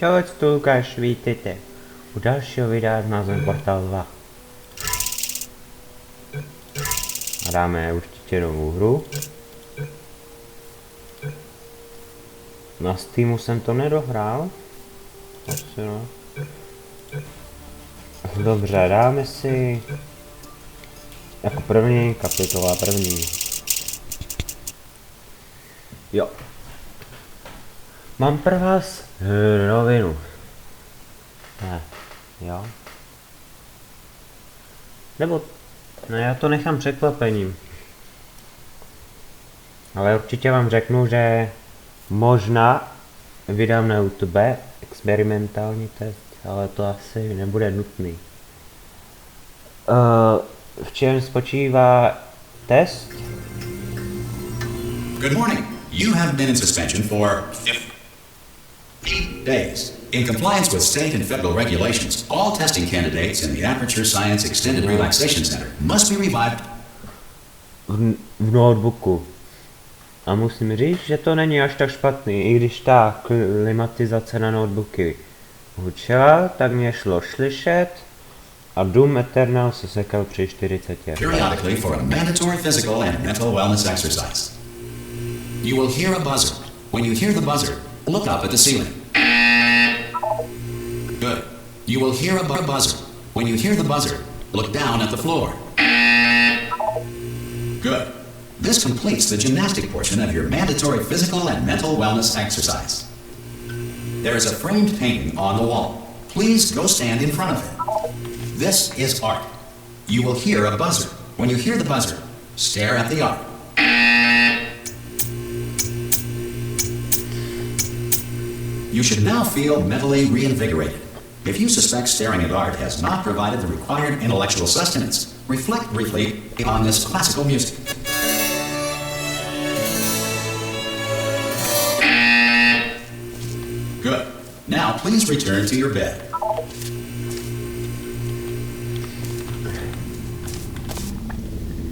Čau, tu Lukáš, vítejte u dalšího videa s názvem Portal 2. A dáme určitě novou hru. Na Steamu jsem to nedohrál. Asi no. Dobře, dáme si jako první kapitola první. Jo. Mám pro vás novinu. Ne, jo. Nebo, no já to nechám překvapením. Ale určitě vám řeknu, že možná vydám na YouTube experimentální test, ale to asi nebude nutný. V čem spočívá test? Good morning. You have been in suspension for 50 days. In compliance with state and federal regulations, all testing candidates in the Aperture Science Extended Relaxation Center must be revived V notebooku. A musím říct, že to není až tak špatný, i když ta klimatizace na notebooky hučela, tak mě šlo slyšet a Doom Eternal se sekal při 40. periodically for a mandatory physical and mental wellness exercise. You will hear a buzzer. When you hear the buzzer, look up at the ceiling. Good. You will hear a buzzer. When you hear the buzzer, look down at the floor. Good. This completes the gymnastic portion of your mandatory physical and mental wellness exercise. There is a framed painting on the wall. Please go stand in front of it. This is art. You will hear a buzzer. When you hear the buzzer, stare at the art. You should now feel mentally reinvigorated. If you suspect staring at art has not provided the required intellectual sustenance, reflect briefly on this classical music. Good. Now please return to your bed.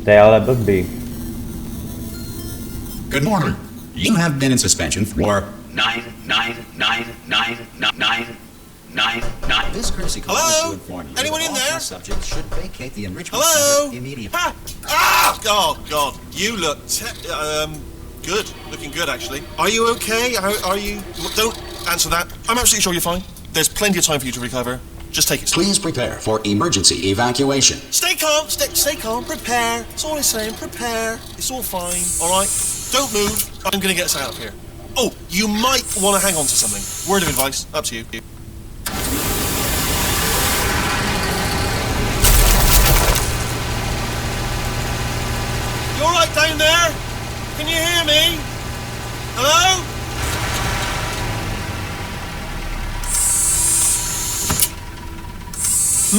To je ale blbý. Good morning. You have been in suspension for 9. This courtesy call is to inform you. Anyone that in all there? test subjects should vacate the enrichment Hello? center immediately. Ha! Ah! Oh God, you look good. Looking good, actually. Are you okay? Are you? Don't answer that. I'm absolutely sure you're fine. There's plenty of time for you to recover. Just take it slow. Please prepare for emergency evacuation. Stay calm. Stay calm. Prepare. That's all I'm saying. Prepare. It's all fine. All right. Don't move. I'm gonna get us out of here. Oh, you might want to hang on to something. Word of advice. Up to you. You all right down there? Can you hear me? Hello?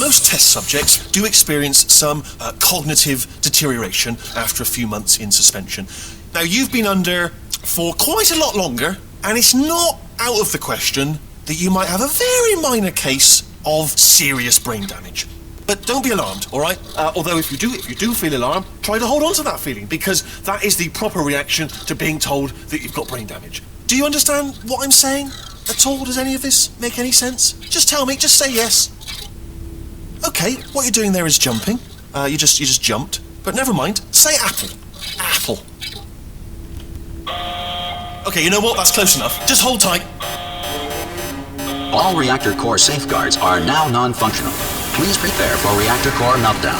Most test subjects do experience some cognitive deterioration after a few months in suspension. Now, you've been under for quite a lot longer, and it's not out of the question that you might have a very minor case of serious brain damage. But don't be alarmed, all right? Although if you do feel alarmed, try to hold on to that feeling, because that is the proper reaction to being told that you've got brain damage. Do you understand what I'm saying at all? Does any of this make any sense? Just tell me, just say yes. Okay, what you're doing there is jumping. You just jumped. But never mind, say apple. Apple. Okay, you know what? That's close enough. Just hold tight. All reactor core safeguards are now non-functional. Please prepare for reactor core meltdown.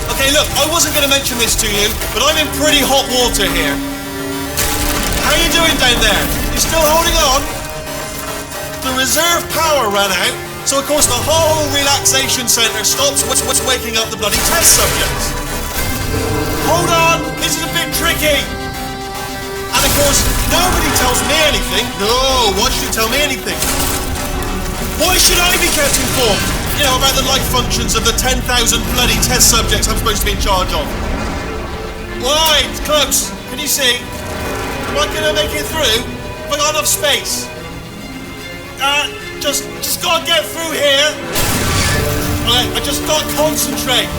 Okay, look, I wasn't going to mention this to you, but I'm in pretty hot water here. How you doing down there? You still holding on? The reserve power ran out, so of course the whole relaxation centre stops what's waking up the bloody test subjects. Hold on, this is a bit tricky. And of course, nobody tells me anything. No, why should you tell me anything? Why should I be kept informed? You know, about the life functions of the 10,000 bloody test subjects I'm supposed to be in charge of. Why? It's close. Can you see? Am I gonna make it through? Have I got enough space? Just gotta get through here. Alright, I just gotta concentrate.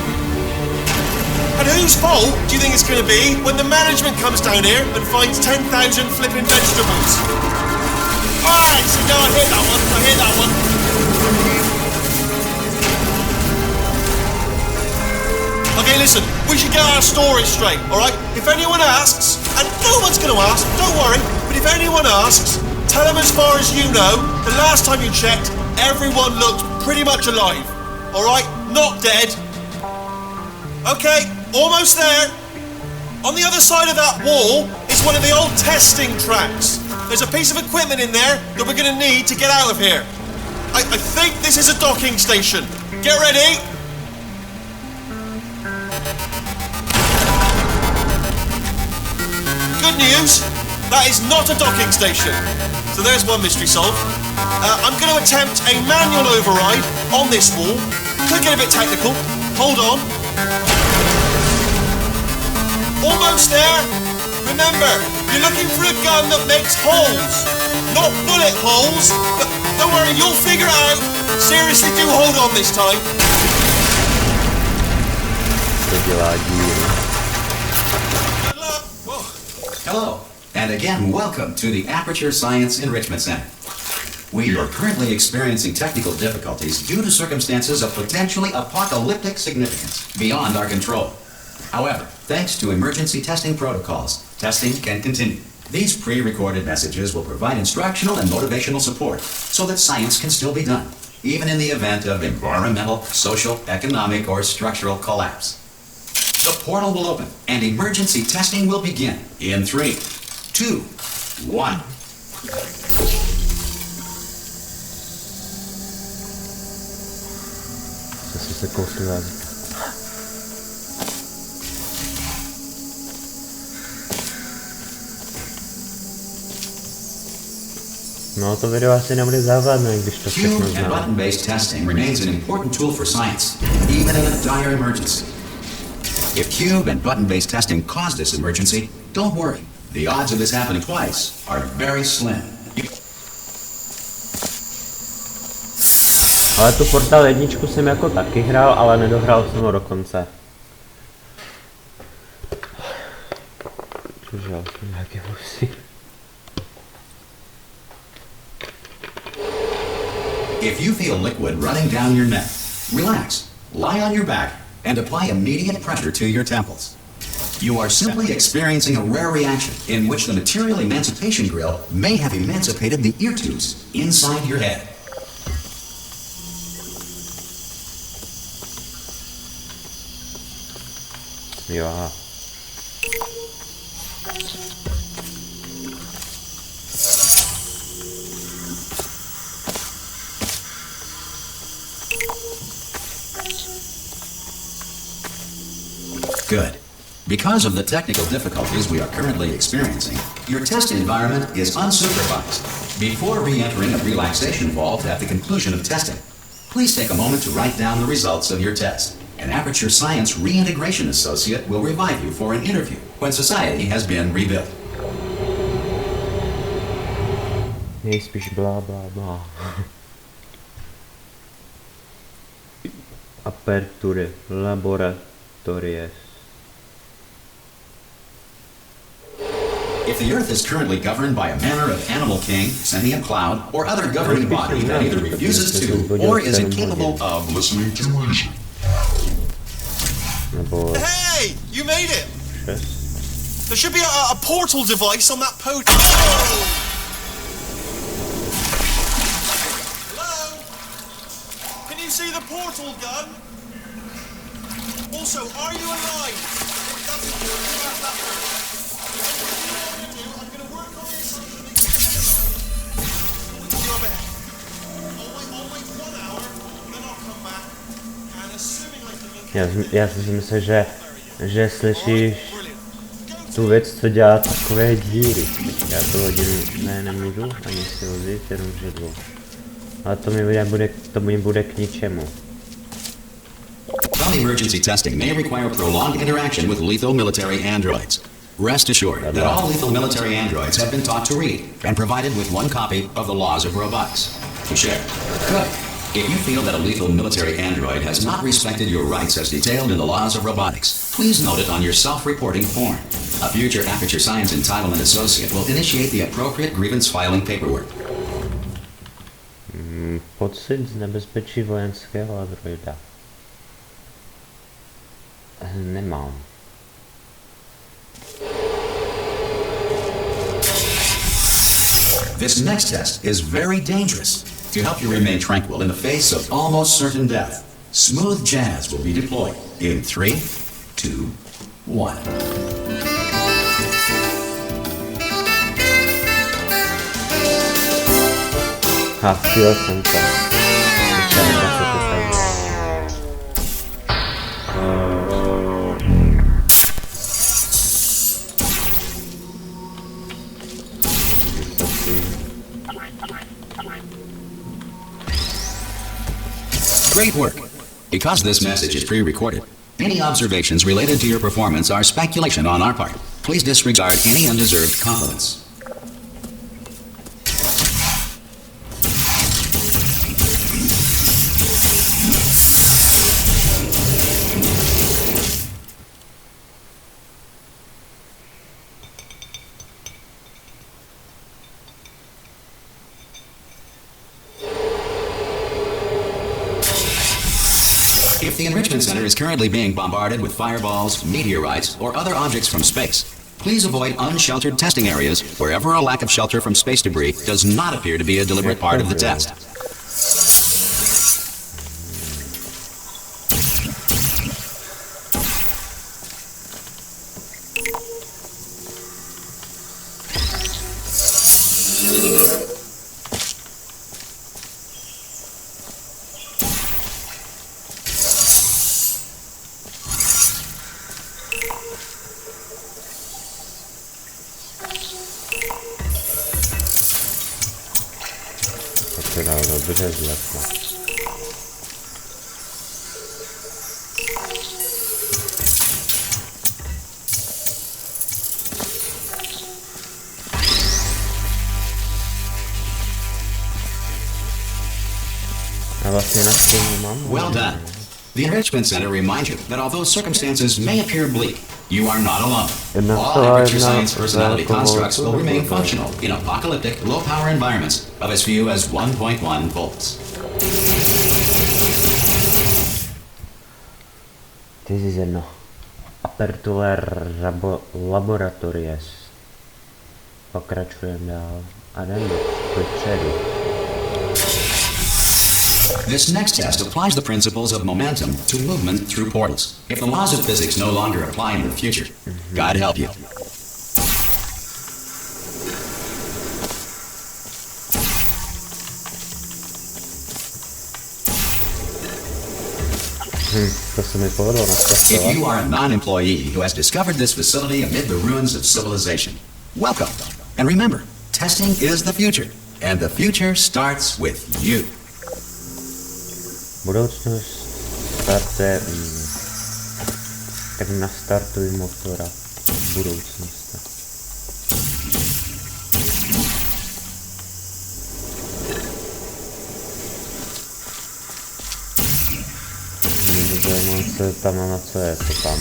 And whose fault do you think it's going to be when the management comes down here and finds 10,000 flipping vegetables? Alright, so no, I hit that one. I hit that one. Okay, listen, we should get our story straight, alright? If anyone asks, and no one's going to ask, don't worry, but if anyone asks, tell them as far as you know, the last time you checked, everyone looked pretty much alive. Alright? Not dead. Okay, almost there. On the other side of that wall is one of the old testing tracks. There's a piece of equipment in there that we're going to need to get out of here. I think this is a docking station. Get ready. Good news, that is not a docking station. So there's one mystery solved. I'm going to attempt a manual override on this wall. Could get a bit technical. Hold on. Almost there. Remember, you're looking for a gun that makes holes, not bullet holes. But don't worry, you'll figure it out. Seriously, do hold on this time. Good luck. Whoa. Hello, and again, welcome to the Aperture Science Enrichment Center. We are currently experiencing technical difficulties due to circumstances of potentially apocalyptic significance beyond our control. However, thanks to emergency testing protocols, testing can continue. These pre-recorded messages will provide instructional and motivational support so that science can still be done, even in the event of environmental, social, economic, or structural collapse. The portal will open and emergency testing will begin in 3, 2, 1. Se kousnu jazyka. No to video asi nebude závadné, když to všechno Cube and znám. button-based testing remains an important tool for science, even in a dire emergency. If cube and button-based testing caused this emergency, don't worry. The odds of this happening twice are very slim. Ale tu Portal 1 jsem jako taky hrál, ale nedohrál jsem ho do konce. Cože, ale jsem nějaký vosy. If you feel liquid running down your neck, relax, lie on your back, and apply immediate pressure to your temples. You are simply experiencing a rare reaction in which the material emancipation grill may have emancipated the ear tubes inside your head. Jo, aha. Good. Because of the technical difficulties we are currently experiencing, your test environment is unsupervised. Before re-entering a relaxation vault at the conclusion of testing, please take a moment to write down the results of your test. An Aperture Science Reintegration Associate will revive you for an interview when society has been rebuilt. Nejspíš blá blá blá. Apertury laboratories. If the Earth is currently governed by a manner of animal king, sentient cloud, or other governing body that either refuses to or is incapable of listening to reason. Hey! You made it! Yes. There should be a portal device on that pod. Oh! Hello? Can you see the portal gun? Also, are you alive? That's important. You ask that first. I'm going to work on the assumption that you're alive. I'll wait 1 hour, then I'll come back. And assuming I can... Já si myslím, že slyšíš tu věc, co dělá takové díry. Já tu hodinu nemůžu ani si rozjet, jenom židlo. Ale to mi bude k ničemu. Some emergency testing may require prolonged interaction with lethal military androids. Rest assured that all lethal military androids have been taught to read and provided with 1 copy of the Laws of Robotics to share. Good. If you feel that a lethal military android has not respected your rights as detailed in the Laws of Robotics, Please note it on your self-reporting form. A future Aperture Science Entitlement Associate will initiate the appropriate grievance filing paperwork. Pocit z nebezpečí vojenského androida. Nemám. This next test is very dangerous. To help you remain tranquil in the face of almost certain death, smooth jazz will be deployed in 3, 2, 1. Chtěl jsem to. Great work. Because this message is pre-recorded, any observations related to your performance are speculation on our part. Please disregard any undeserved compliments. If the Enrichment Center is currently being bombarded with fireballs, meteorites, or other objects from space, please avoid unsheltered testing areas wherever a lack of shelter from space debris does not appear to be a deliberate part of the test. To dal dobře zlepno. A vlastně na stejnou mám. Well done. The Enrichment Center reminds you that although circumstances may appear bleak, you are not alone. All Aperture Science personality constructs will remain functional in apocalyptic, low-power environments of as few as 1.1 volts. This is an Aperture Laboratories. Pokračujeme dál a jdeme dopředu. This next test applies the principles of momentum to movement through portals. If the laws of physics no longer apply in the future, God help you. If you are a non-employee who has discovered this facility amid the ruins of civilization, welcome. And remember, testing is the future, and the future starts with you. Budoucnost startuje, tak nastartuj motora budoucnosti. Zajímavé se tam na co je to tam.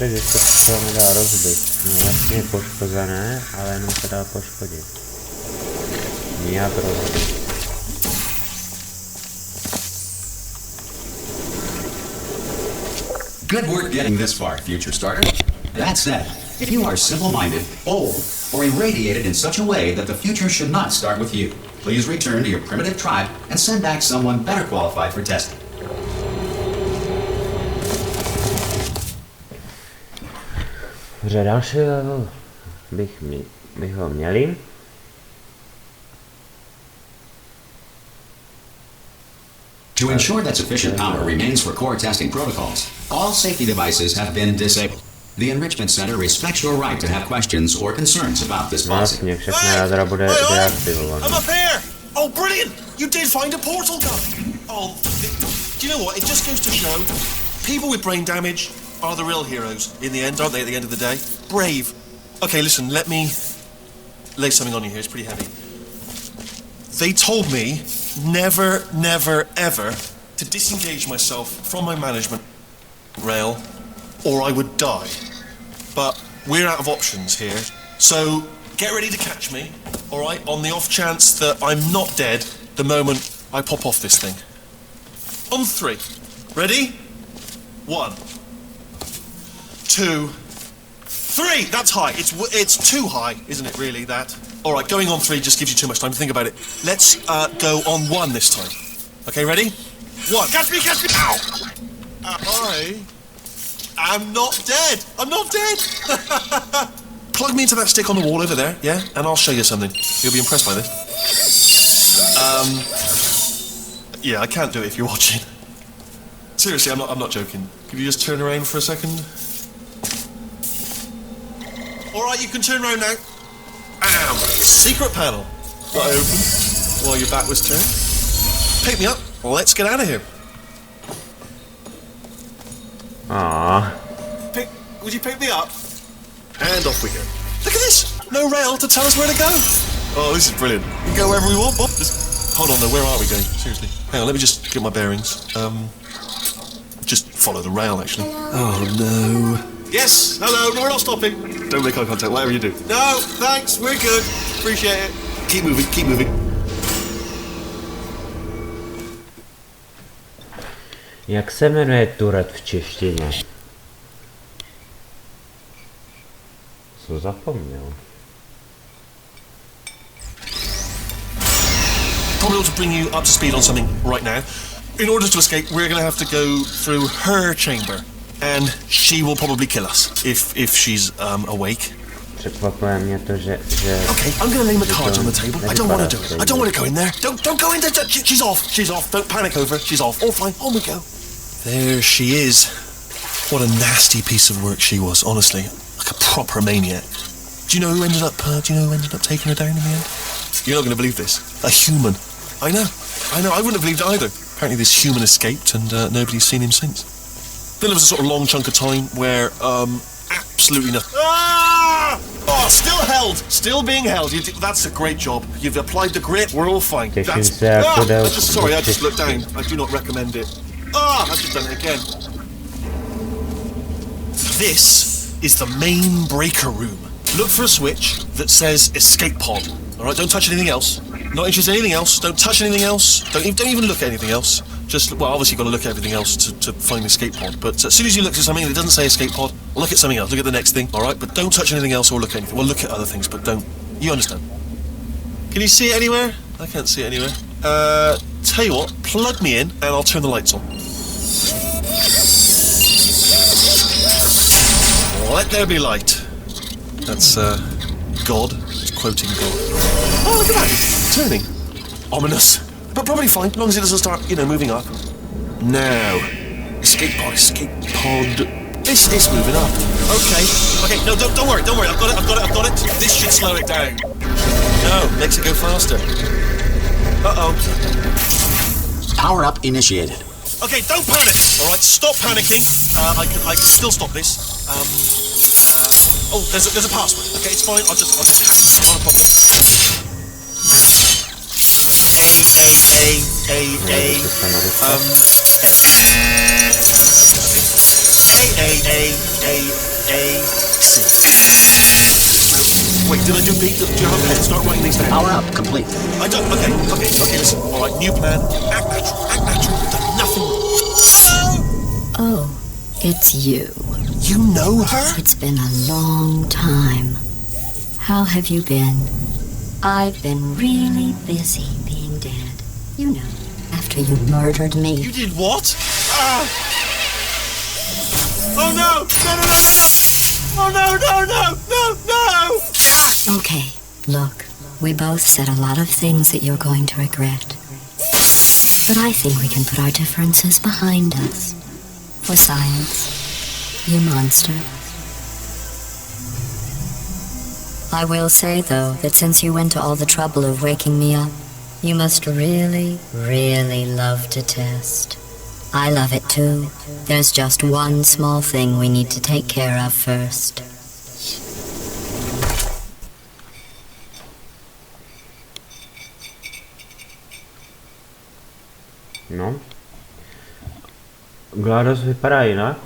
Že se to nedá rozbit. No vlastně je poškozené, ale jenom se dá poškodit. Nijak rozbit. Good work getting this far, future starter. That said, if you are simple-minded, old, or irradiated in such a way that the future should not start with you, please return to your primitive tribe and send back someone better qualified for testing. Dobře, další level bych ho měli. To ensure that sufficient power remains for core testing protocols, all safety devices have been disabled. The Enrichment Center respects your right to have questions or concerns about this policy. Vlastně všechno jádra bude deaktivované. I'm up here! Oh, brilliant! You did find a portal gun! Oh, do you know what? It just goes to show, people with brain damage are the real heroes in the end, aren't they, at the end of the day? Brave. Okay, listen, let me lay something on you here. It's pretty heavy. They told me never, never, ever to disengage myself from my management rail or I would die. But we're out of options here. So get ready to catch me, all right, on the off chance that I'm not dead the moment I pop off this thing. On 3. Ready? 1, 2, 3. That's high. It's too high, isn't it, really, that? All right, going on 3 just gives you too much time to think about it. Let's go on 1 this time. Okay, ready? 1. Catch me, catch me! Ow! I'm not dead. I'm not dead. Plug me into that stick on the wall over there, yeah? And I'll show you something. You'll be impressed by this. Yeah, I can't do it if you're watching. Seriously, I'm not joking. Could you just turn around for a second? All right, you can turn around now. Secret panel. Got open while your back was turned. Pick me up. Let's get out of here. Aww. Would you pick me up? And off we go. Look at this. No rail to tell us where to go. Oh, this is brilliant. We can go wherever we want. Just hold on though. Where are we going? Seriously. Hang on. Let me just get my bearings. Just follow the rail, actually. Oh no. Yes. Hello. No, we're not stopping. Don't make eye contact. Whatever you do. No. Thanks. We're good. Appreciate it. Keep moving. Keep moving. Jak se jmenuje turet v češtině? Co zapomněl? Probably ought to bring you up to speed on something right now. In order to escape, we're going to have to go through her chamber, and she will probably kill us if she's awake. Překvapuje mě to, že Okay, I'm going to lay my cards on the table. I don't want to do it. I don't want to go in there. Don't go in there. She's off. She's off. Don't panic over it. She's off. All fine. On we go. There she is. What a nasty piece of work she was, honestly. Like a proper maniac. Do you know who ended up taking her down in the end? You're not going to believe this. A human. I know. I wouldn't have believed it either. Apparently this human escaped and nobody's seen him since. Then there was a sort of long chunk of time where absolutely nothing. Ah! Oh, still held. Still being held. That's a great job. You've applied the grit. We're all fine. I just looked down. I do not recommend it. I've just done it again. This is the main breaker room. Look for a switch that says escape pod. All right, don't touch anything else. Not interested in anything else. Don't touch anything else. Don't even look at anything else. Just, well, obviously you've got to look at everything else to find the escape pod. But as soon as you look at something that doesn't say escape pod, look at something else. Look at the next thing, all right? But don't touch anything else or look at anything. Well, look at other things, but don't. You understand? Can you see it anywhere? I can't see it anywhere. Tell you what, plug me in and I'll turn the lights on. Let there be light. That's, God. It's quoting God. Oh, look at that! Turning. Ominous. But probably fine, as long as it doesn't start, moving up. Now. Escape pod. It's moving up. Okay, no, don't worry. I've got it. This should slow it down. No, makes it go faster. Uh-oh. Power up initiated. Okay, don't panic. All right, stop panicking. I can still stop this. Oh, there's a password. Okay, it's fine. I'll just hack it. Not a problem. Wait, did I do B? Do you have a pen? Start writing these down. Power up complete. I don't. Okay, listen. All right, new plan. Act natural. I've done nothing. Oh, it's you. You know her? It's been a long time. How have you been? I've been really busy being dead. You know, after you murdered me. You did what? Oh no! Oh no! Okay, look, we both said a lot of things that you're going to regret. But I think we can put our differences behind us. For science. You monster. I will say, though, that since you went to all the trouble of waking me up, you must really, really love to test. I love it too. There's just one small thing we need to take care of first. No. GLaDOS vypadá jinak.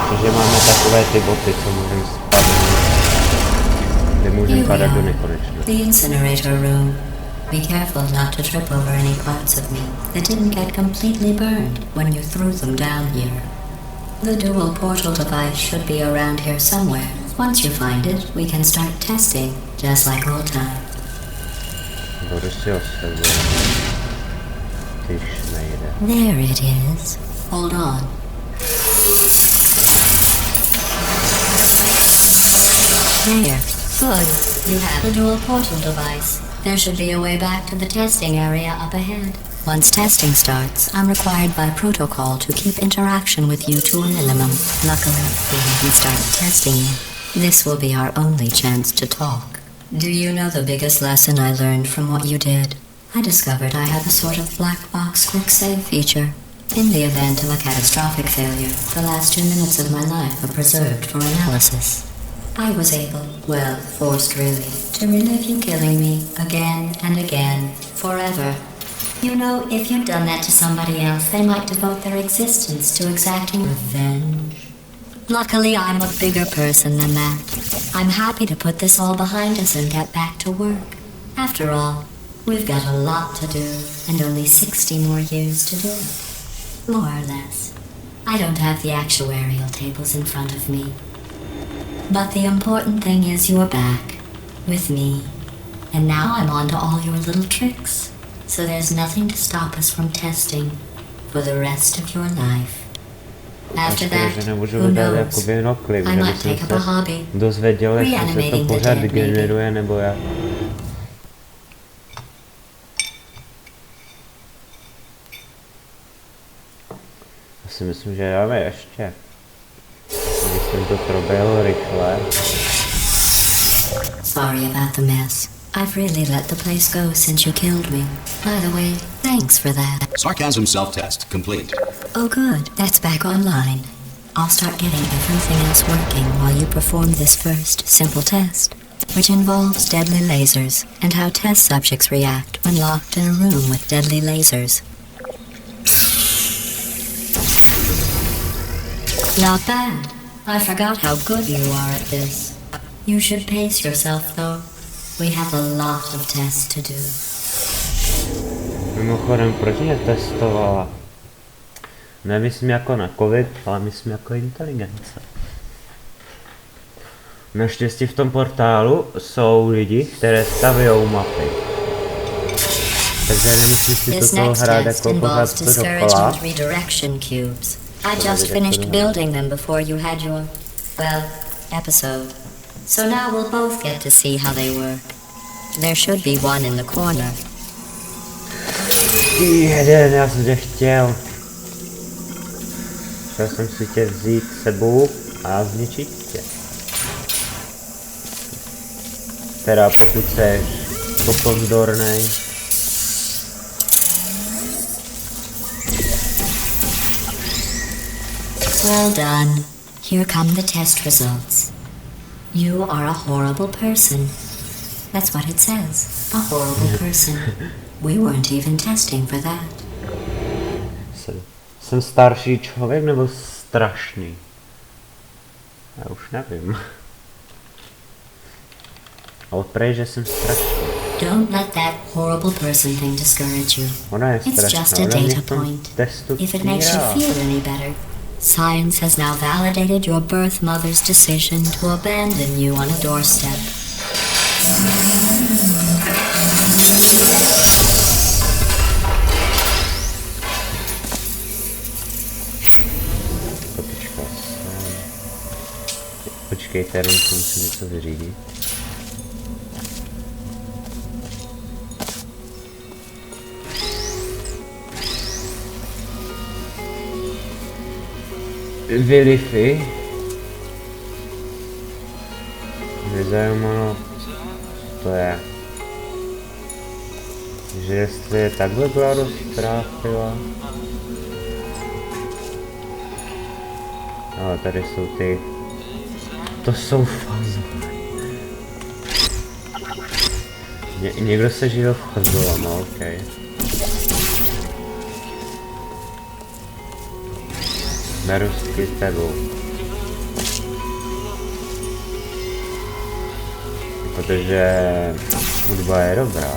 Takže máme takové ty boty, co můžeme spadnout. Kde můžeme padat do nekonečna. The incinerator room. Be careful not to trip over any parts of me that didn't get completely burned when you threw them down here. The dual portal device should be around here somewhere. Once you find it, we can start testing, just like old time. Budu si osebuje. Tyž nejde. There it is. Hold on. There. Good. You have the dual portal device. There should be a way back to the testing area up ahead. Once testing starts, I'm required by protocol to keep interaction with you to a minimum. Luckily, we haven't started testing yet. This will be our only chance to talk. Do you know the biggest lesson I learned from what you did? I discovered I have a sort of black box quick save feature. In the event of a catastrophic failure, the last 2 minutes of my life are preserved for analysis. I was able, well, forced really, to relive you killing me again and again, forever. You know, if you'd done that to somebody else, they might devote their existence to exacting revenge. Luckily, I'm a bigger person than that. I'm happy to put this all behind us and get back to work. After all, we've got a lot to do, and only 60 more years to do it. More or less. I don't have the actuarial tables in front of me. But the important thing is you're back, with me. And now I'm on to all your little tricks. So there's nothing to stop us from testing for the rest of your life. After that, who knows? I might take up a hobby, reanimating the dead, generuje, nebo jak. Já si myslím, že dáme ještě. Když jsem to proběhl rychle. Sorry about the mess. I've really let the place go since you killed me. By the way, thanks for that. Sarcasm self-test complete. Oh good, that's back online. I'll start getting everything else working while you perform this first simple test, which involves deadly lasers and how test subjects react when locked in a room with deadly lasers. Not bad. I forgot how good you are at this. You should pace yourself though. We have a lot of tests to do. Mimochodem, proč mě testovala? Nemyslím jako na covid, ale myslím jako inteligence. Naštěstí v tom portálu jsou lidi, které stavějí mapy. Takže nemusím si toto hrát jako pořád dokola. I just finished building them before you had your, well, episode. So now we'll both get to see how they work. There should be one in the corner. Jeden, já jsem tě chtěl. Chtěl jsem si tě vzít s sebou a zničit tě. Teda pokud seš popozdornej. Well done. Here come the test results. You are a horrible person. That's what it says. A horrible person. We weren't even testing for that. Jsem starší člověk nebo strašný? Já už nevím. Ale prej, že jsem strašný. Don't let that horrible person thing discourage you. Ona je It's strašná, just a ona mě data v tom point. testu If it makes you feel any better. Science has now validated your birth mother's decision to abandon you on a doorstep. Počkejte, jenom si musím něco vyřídit. Wi-Fi. Mě zajímalo, co to je. Že jestli je takhle GLaDOS trápila. No, tady jsou ty... To jsou fazole. Někdo se žil v fazole, no okej. Nerostky tebou. Protože hudba je dobrá.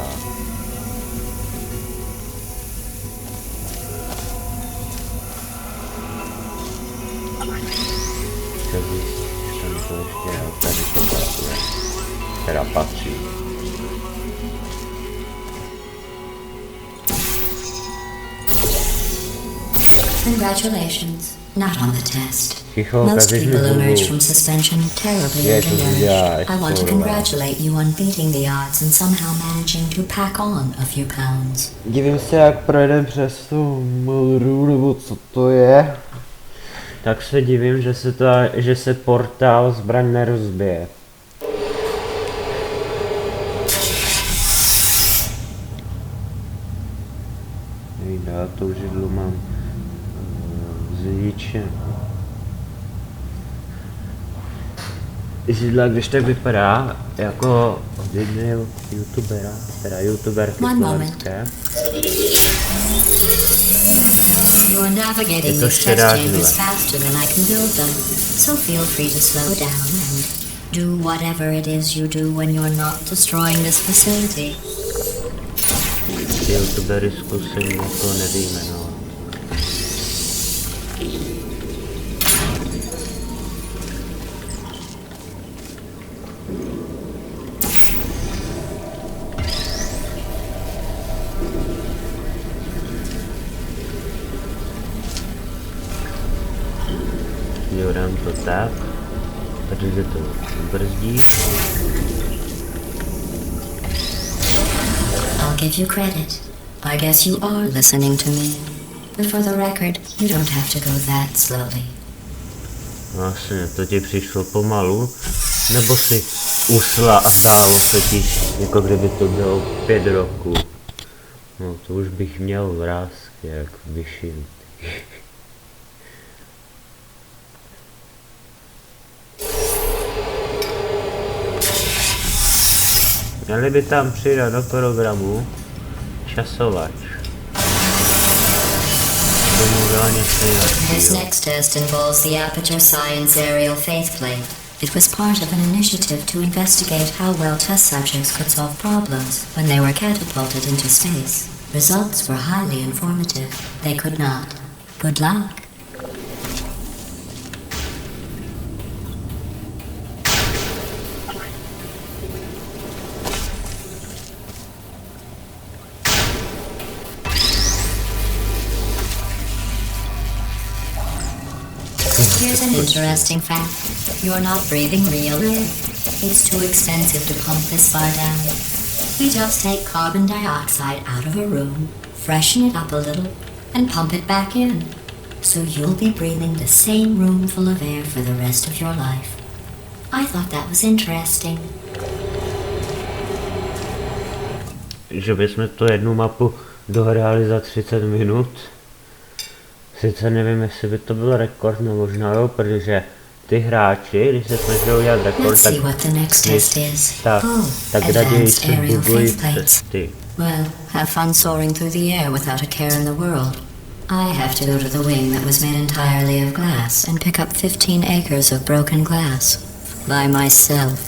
Chtěl bych, že tam to ještě tady to patří. Teda patří. Congratulations. Not on the test. Ticho, Most ukažeš mi people emerge hubu. from suspension terribly Je, to undernourished. děláš, I want to kurva. congratulate you on beating the odds and somehow managing to pack on a few pounds. Divím se, jak projedem přes tu modru, nebo co to je. Tak se divím, že se portál zbraň nerozbije. Já tou židlu mám zničen. Židla, když tak vypadá jako od jedného youtubera, teda youtuberky slovenské. You're navigating to these šedá test chambers židle. faster than I can build them, so feel free to slow down and do whatever it is you do when you're not destroying this facility. Ty youtubery zkusím, to nevíme, no. Dám to tak, takže to brzdí. I'll give you credit. I guess you are listening to me. But for the record, you don't have to go that slowly. Vlastně, to ti přišlo pomalu, nebo si usla a tálo totiž, jako kdyby to bylo 5 roků. No to už bych měl vrásky, jak vyšinutý. Měli by tam přidat do programu časovač. Aby mluvila něco This jiného. next test involves the Aperture Science Aerial Faceplate. It was part of an initiative to investigate how well test subjects could solve problems when they were catapulted into space. Results were highly informative. They could not. Good luck. Here's an interesting fact. You're not breathing real air. It's too expensive to pump this far down. We just take carbon dioxide out of a room, freshen it up a little, and pump it back in. So you'll be breathing the same room full of air for the rest of your life. I thought that was interesting. Že bychom to jednu mapu dohráli za 30 minut. Sice nevím, jestli by to byl rekord, no možná jo, protože ty hráči, když se snažili udělat rekord, Let's see what the next test is. tak raději Advanced se aerial bugují faceplates. cesty. Well, have fun soaring through the air without a care in the world. I have to go to the wing that was made entirely of glass and pick up 15 acres of broken glass. By myself.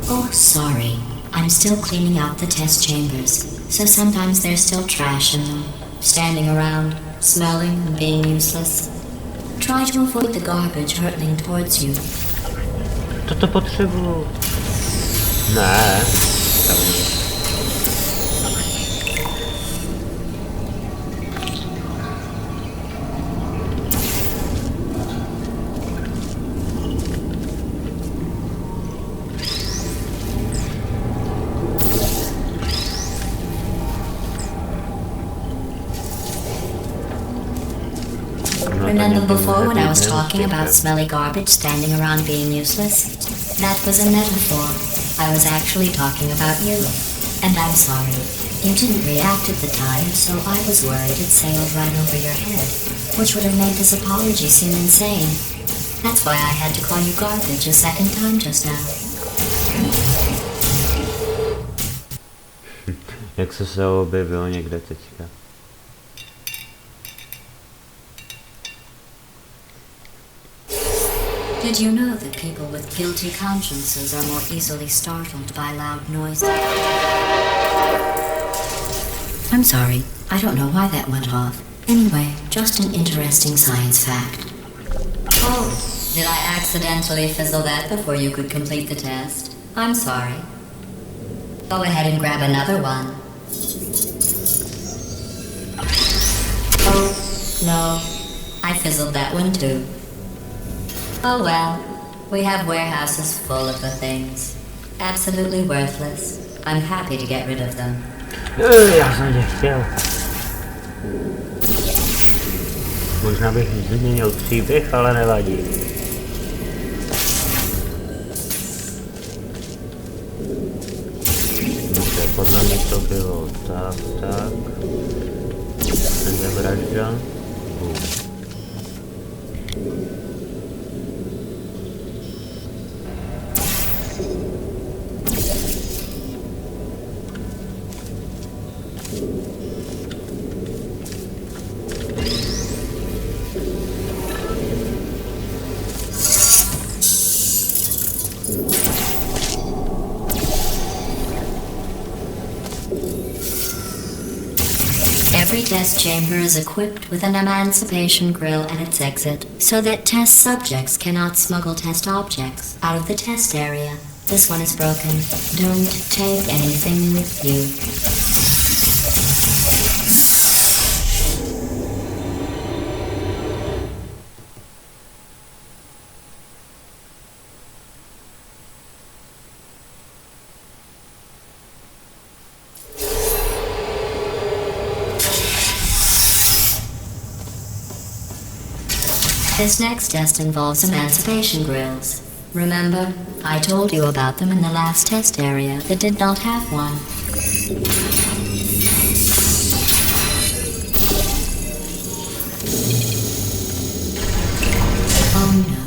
Oh, sorry. I'm still cleaning out the test chambers, so sometimes there's still trash in them, standing around, smelling and being useless. Try to avoid the garbage hurtling towards you. Toto potřebuju. Ne. Tam nie. Remember before when I was talking about smelly garbage standing around being useless? That was a metaphor. I was actually talking about you. And I'm sorry. You didn't react at the time, so I was worried it sailed right over your head, which would have made this apology seem insane. That's why I had to call you garbage a second time just now. Jak se objevilo někde teďka. Did you know that people with guilty consciences are more easily startled by loud noises? I'm sorry, I don't know why that went off. Anyway, just an interesting science fact. Oh, did I accidentally fizzle that before you could complete the test? I'm sorry. Go ahead and grab another one. Oh, no. I fizzled that one too. Oh well. We have warehouses full of the things. Absolutely worthless. I'm happy to get rid of them. Já jsem tě chtěl. Možná bych změnil příběh, ale nevadí. Podle mě to bylo tak. Sebevražda. Every test chamber is equipped with an emancipation grill at its exit, so that test subjects cannot smuggle test objects out of the test area. This one is broken. Don't take anything with you. This next test involves emancipation grills. Remember, I told you about them in the last test area that did not have one. Oh no,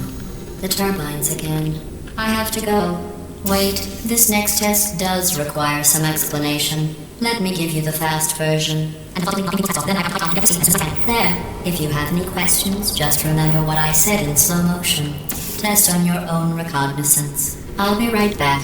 the turbines again. I have to go. Wait, this next test does require some explanation. Let me give you the fast version. There, if you have any questions, just remember what I said in slow motion. Test on your own recognizance. I'll be right back.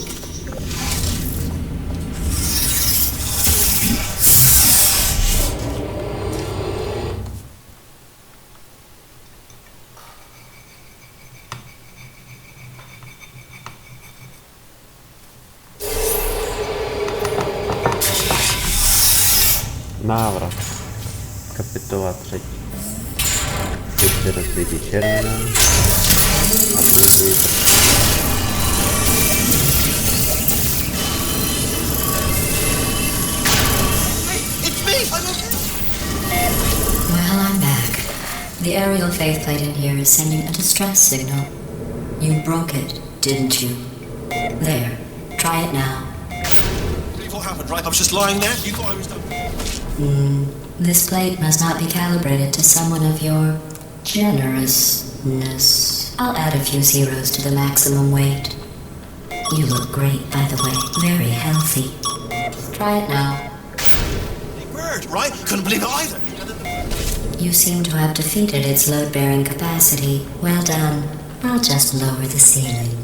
Návrat. Kapitola 3. Teď se rozsvítí červená. A přišli. Well, I'm back. The aerial faceplate in here is sending a distress signal. You broke it, didn't you? There. Try it now. What happened, right? I was just lying there. You thought I was done. This plate must not be calibrated to someone of your generousness. I'll add a few zeros to the maximum weight. You look great, by the way. Very healthy. Try it now. Big bird, right? Couldn't believe it either. You seem to have defeated its load-bearing capacity. Well done. I'll just lower the ceiling.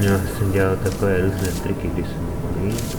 Já jsem dělal takové různé triky, když jsem mohl jít.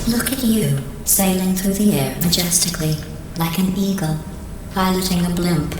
Look at you, sailing through the air majestically, like an eagle, piloting a blimp.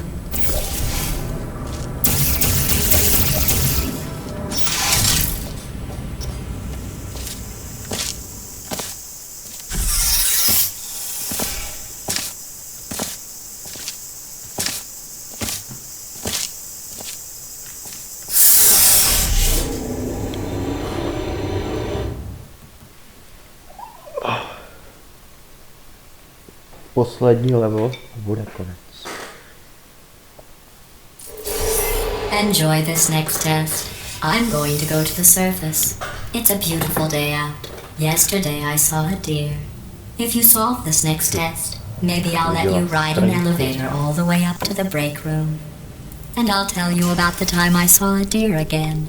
Poslední level bude konec. Enjoy this next test. I'm going to go to the surface. It's a beautiful day out. Yesterday I saw a deer. If you solve this next test, maybe I'll let you ride an elevator all the way up to the break room. And I'll tell you about the time I saw a deer again.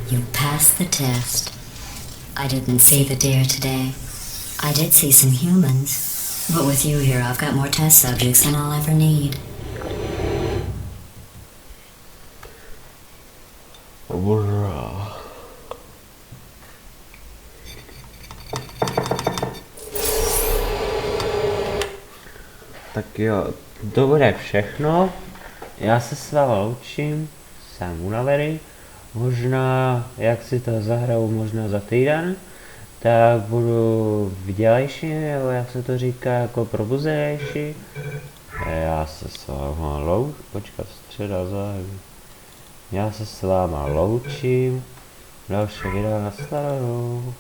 You passed the test. I didn't see the deer today. I did see some humans, but with you here I've got more test subjects than I'll ever need. Tak jo, to bude všechno. Já se s váma loučím, jsem unavený. Možná, jak si to zahraju možná za týden, tak budu vdělejší, nebo jak se to říká, jako probuzenější. Já se s váma loučím, počkat, středa záhy. Já se s váma loučím, další video na starou.